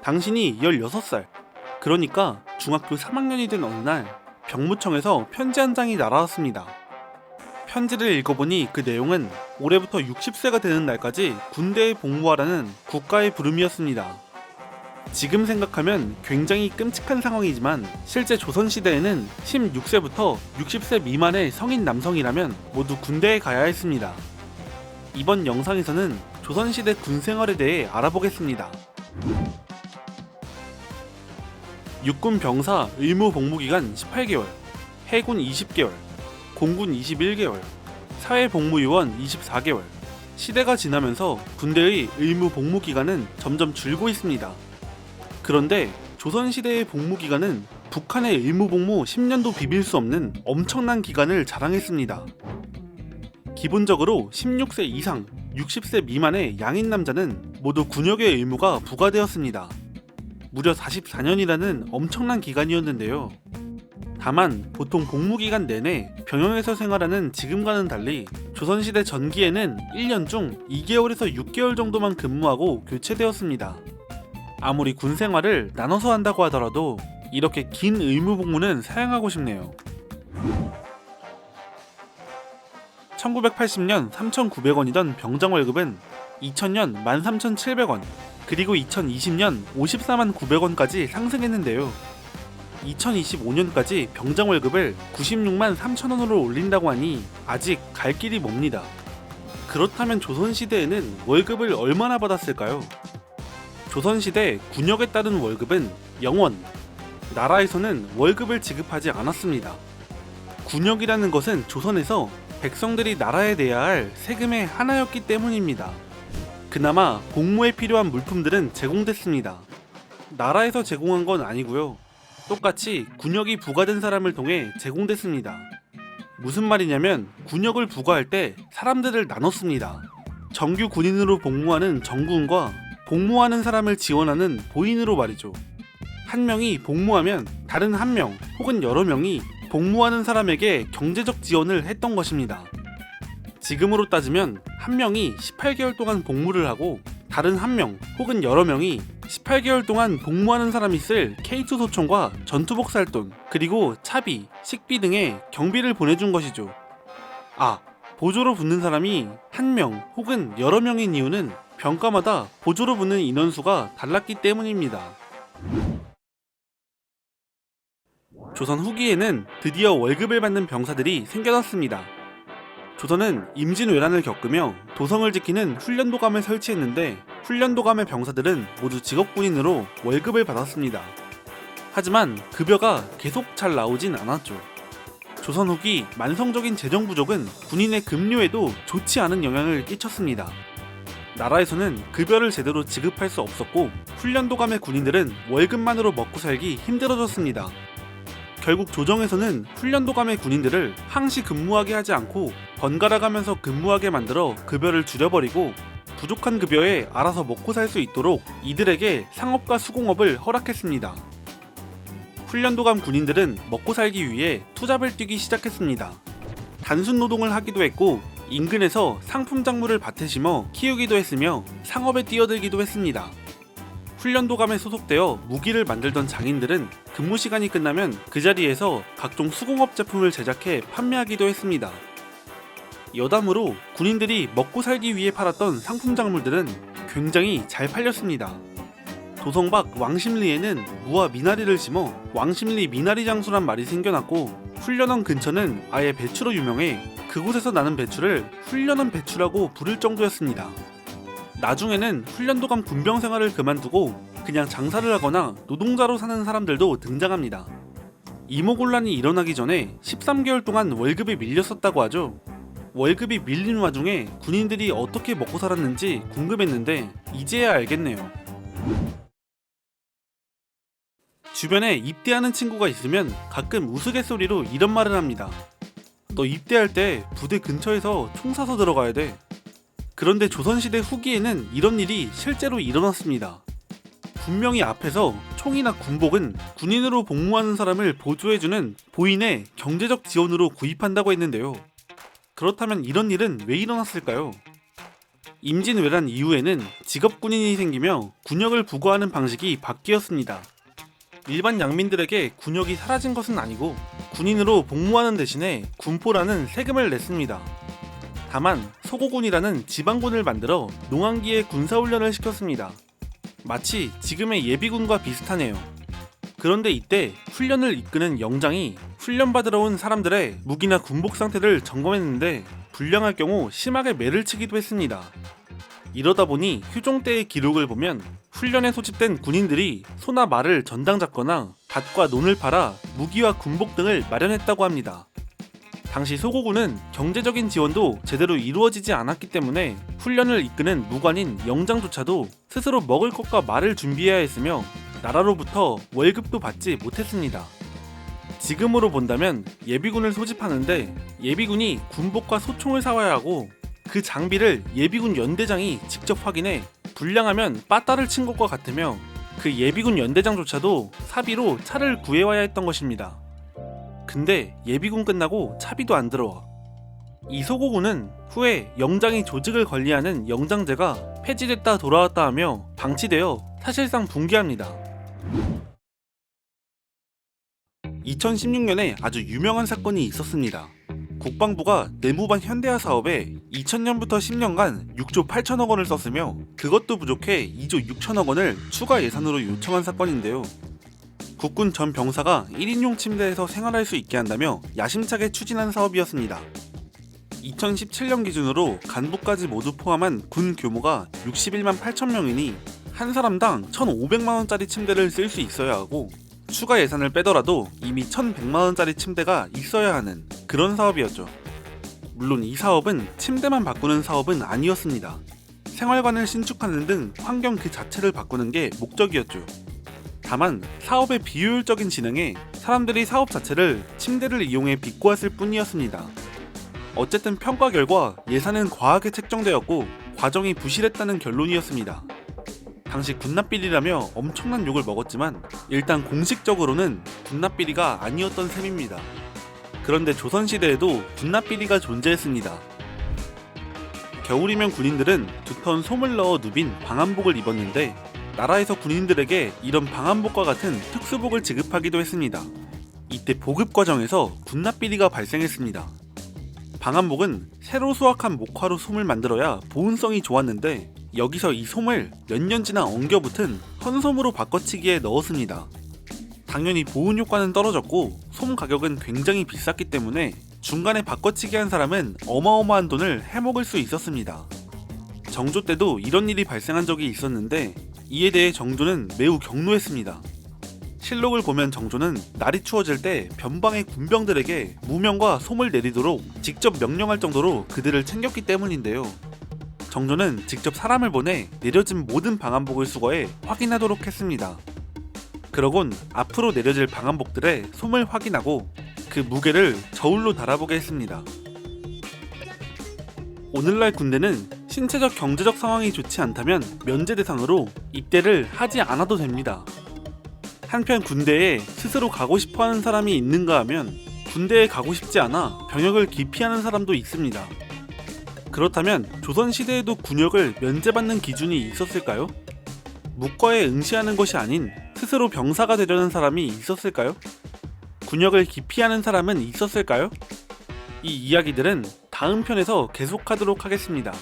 당신이 16살, 그러니까 중학교 3학년이 된 어느 날 병무청에서 편지 한 장이 날아왔습니다. 편지를 읽어보니 그 내용은 올해부터 60세가 되는 날까지 군대에 복무하라는 국가의 부름이었습니다. 지금 생각하면 굉장히 끔찍한 상황이지만 실제 조선시대에는 16세부터 60세 미만의 성인 남성이라면 모두 군대에 가야 했습니다. 이번 영상에서는 조선시대 군생활에 대해 알아보겠습니다. 육군 병사 의무 복무기간 18개월, 해군 20개월, 공군 21개월, 사회복무요원 24개월. 시대가 지나면서 군대의 의무 복무기간은 점점 줄고 있습니다. 그런데 조선시대의 복무기간은 북한의 의무복무 10년도 비빌 수 없는 엄청난 기간을 자랑했습니다. 기본적으로 16세 이상, 60세 미만의 양인 남자는 모두 군역의 의무가 부과되었습니다. 무려 44년이라는 엄청난 기간이었는데요. 다만 보통 복무기간 내내 병영에서 생활하는 지금과는 달리 조선시대 전기에는 1년 중 2개월에서 6개월 정도만 근무하고 교체되었습니다. 아무리 군 생활을 나눠서 한다고 하더라도 이렇게 긴 의무 복무는 사양하고 싶네요. 1980년 3,900원이던 병장 월급은 2000년 13,700원, 그리고 2020년 54만 900원까지 상승했는데요. 2025년까지 병장 월급을 96만 3천원으로 올린다고 하니 아직 갈 길이 멉니다. 그렇다면 조선시대에는 월급을 얼마나 받았을까요? 조선시대 군역에 따른 월급은 영원, 나라에서는 월급을 지급하지 않았습니다. 군역이라는 것은 조선에서 백성들이 나라에 내야 할 세금의 하나였기 때문입니다. 그나마 복무에 필요한 물품들은 제공됐습니다. 나라에서 제공한 건 아니고요. 똑같이 군역이 부과된 사람을 통해 제공됐습니다. 무슨 말이냐면 군역을 부과할 때 사람들을 나눴습니다. 정규 군인으로 복무하는 정군과 복무하는 사람을 지원하는 보인으로 말이죠. 한 명이 복무하면 다른 한 명 혹은 여러 명이 복무하는 사람에게 경제적 지원을 했던 것입니다. 지금으로 따지면 한 명이 18개월 동안 복무를 하고 다른 한 명 혹은 여러 명이 18개월 동안 복무하는 사람이 쓸 K2 소총과 전투복 살 돈, 그리고 차비, 식비 등의 경비를 보내준 것이죠. 보조로 붙는 사람이 한 명 혹은 여러 명인 이유는 병과마다 보조로 붙는 인원수가 달랐기 때문입니다. 조선 후기에는 드디어 월급을 받는 병사들이 생겨났습니다. 조선은 임진왜란을 겪으며 도성을 지키는 훈련도감을 설치했는데 훈련도감의 병사들은 모두 직업군인으로 월급을 받았습니다. 하지만 급여가 계속 잘 나오진 않았죠. 조선 후기 만성적인 재정 부족은 군인의 급료에도 좋지 않은 영향을 끼쳤습니다. 나라에서는 급여를 제대로 지급할 수 없었고 훈련도감의 군인들은 월급만으로 먹고 살기 힘들어졌습니다. 결국 조정에서는 훈련도감의 군인들을 항시 근무하게 하지 않고 번갈아 가면서 근무하게 만들어 급여를 줄여버리고 부족한 급여에 알아서 먹고 살 수 있도록 이들에게 상업과 수공업을 허락했습니다. 훈련도감 군인들은 먹고 살기 위해 투잡을 뛰기 시작했습니다. 단순 노동을 하기도 했고 인근에서 상품 작물을 밭에 심어 키우기도 했으며 상업에 뛰어들기도 했습니다. 훈련도감에 소속되어 무기를 만들던 장인들은 근무 시간이 끝나면 그 자리에서 각종 수공업 제품을 제작해 판매하기도 했습니다. 여담으로 군인들이 먹고 살기 위해 팔았던 상품 작물들은 굉장히 잘 팔렸습니다. 도성 밖 왕십리에는 무와 미나리를 심어 왕십리 미나리 장수란 말이 생겨났고 훈련원 근처는 아예 배추로 유명해 그곳에서 나는 배추를 훈련원 배추라고 부를 정도였습니다. 나중에는 훈련도감 군병 생활을 그만두고 그냥 장사를 하거나 노동자로 사는 사람들도 등장합니다. 이모곤란이 일어나기 전에 13개월 동안 월급이 밀렸었다고 하죠. 월급이 밀린 와중에 군인들이 어떻게 먹고 살았는지 궁금했는데 이제야 알겠네요. 주변에 입대하는 친구가 있으면 가끔 우스갯소리로 이런 말을 합니다. 너 입대할 때 부대 근처에서 총 사서 들어가야 돼. 그런데 조선시대 후기에는 이런 일이 실제로 일어났습니다. 분명히 앞에서 총이나 군복은 군인으로 복무하는 사람을 보조해주는 보인의 경제적 지원으로 구입한다고 했는데요. 그렇다면 이런 일은 왜 일어났을까요? 임진왜란 이후에는 직업군인이 생기며 군역을 부과하는 방식이 바뀌었습니다. 일반 양민들에게 군역이 사라진 것은 아니고 군인으로 복무하는 대신에 군포라는 세금을 냈습니다. 다만 소고군이라는 지방군을 만들어 농한기에 군사훈련을 시켰습니다. 마치 지금의 예비군과 비슷하네요. 그런데 이때 훈련을 이끄는 영장이 훈련받으러 온 사람들의 무기나 군복 상태를 점검했는데 불량할 경우 심하게 매를 치기도 했습니다. 이러다 보니 휴종 때의 기록을 보면 훈련에 소집된 군인들이 소나 말을 전당 잡거나 밭과 논을 팔아 무기와 군복 등을 마련했다고 합니다. 당시 소고군은 경제적인 지원도 제대로 이루어지지 않았기 때문에 훈련을 이끄는 무관인 영장조차도 스스로 먹을 것과 말을 준비해야 했으며 나라로부터 월급도 받지 못했습니다. 지금으로 본다면 예비군을 소집하는데 예비군이 군복과 소총을 사와야 하고 그 장비를 예비군 연대장이 직접 확인해 불량하면 빠따를 친 것과 같으며 그 예비군 연대장조차도 사비로 차를 구해와야 했던 것입니다. 근데 예비군 끝나고 차비도 안 들어와. 이 소고군은 후에 영장이 조직을 관리하는 영장제가 폐지됐다 돌아왔다 하며 방치되어 사실상 붕괴합니다. 2016년에 아주 유명한 사건이 있었습니다. 국방부가 내무반 현대화 사업에 2000년부터 10년간 6조 8천억 원을 썼으며 그것도 부족해 2조 6천억 원을 추가 예산으로 요청한 사건인데요. 국군 전 병사가 1인용 침대에서 생활할 수 있게 한다며 야심차게 추진한 사업이었습니다. 2017년 기준으로 간부까지 모두 포함한 군 규모가 61만 8천 명이니 한 사람당 1,500만원짜리 침대를 쓸 수 있어야 하고 추가 예산을 빼더라도 이미 1,100만원짜리 침대가 있어야 하는 그런 사업이었죠. 물론 이 사업은 침대만 바꾸는 사업은 아니었습니다. 생활관을 신축하는 등 환경 그 자체를 바꾸는 게 목적이었죠. 다만 사업의 비효율적인 진행에 사람들이 사업 자체를 침대를 이용해 비꼬았을 뿐이었습니다. 어쨌든 평가 결과 예산은 과하게 책정되었고 과정이 부실했다는 결론이었습니다. 당시 군납비리라며 엄청난 욕을 먹었지만 일단 공식적으로는 군납비리가 아니었던 셈입니다. 그런데 조선시대에도 군납비리가 존재했습니다. 겨울이면 군인들은 두터운 솜을 넣어 누빈 방한복을 입었는데 나라에서 군인들에게 이런 방한복과 같은 특수복을 지급하기도 했습니다. 이때 보급 과정에서 군납비리가 발생했습니다. 방한복은 새로 수확한 목화로 솜을 만들어야 보온성이 좋았는데 여기서 이 솜을 몇 년 지나 엉겨붙은 헌솜으로 바꿔치기에 넣었습니다. 당연히 보온 효과는 떨어졌고 솜 가격은 굉장히 비쌌기 때문에 중간에 바꿔치기 한 사람은 어마어마한 돈을 해먹을 수 있었습니다. 정조 때도 이런 일이 발생한 적이 있었는데 이에 대해 정조는 매우 경노했습니다. 실록을 보면 정조는 날이 추워질 때 변방의 군병들에게 무명과 솜을 내리도록 직접 명령할 정도로 그들을 챙겼기 때문인데요. 정조는 직접 사람을 보내 내려진 모든 방한복을 수거해 확인하도록 했습니다. 그러곤 앞으로 내려질 방한복들의 솜을 확인하고 그 무게를 저울로 달아보게 했습니다. 오늘날 군대는 신체적 경제적 상황이 좋지 않다면 면제 대상으로 입대를 하지 않아도 됩니다. 한편 군대에 스스로 가고 싶어하는 사람이 있는가 하면 군대에 가고 싶지 않아 병역을 기피하는 사람도 있습니다. 그렇다면 조선시대에도 군역을 면제받는 기준이 있었을까요? 묵과에 응시하는 것이 아닌 스스로 병사가 되려는 사람이 있었을까요? 군역을 기피하는 사람은 있었을까요? 이 이야기들은 다음 편에서 계속하도록 하겠습니다.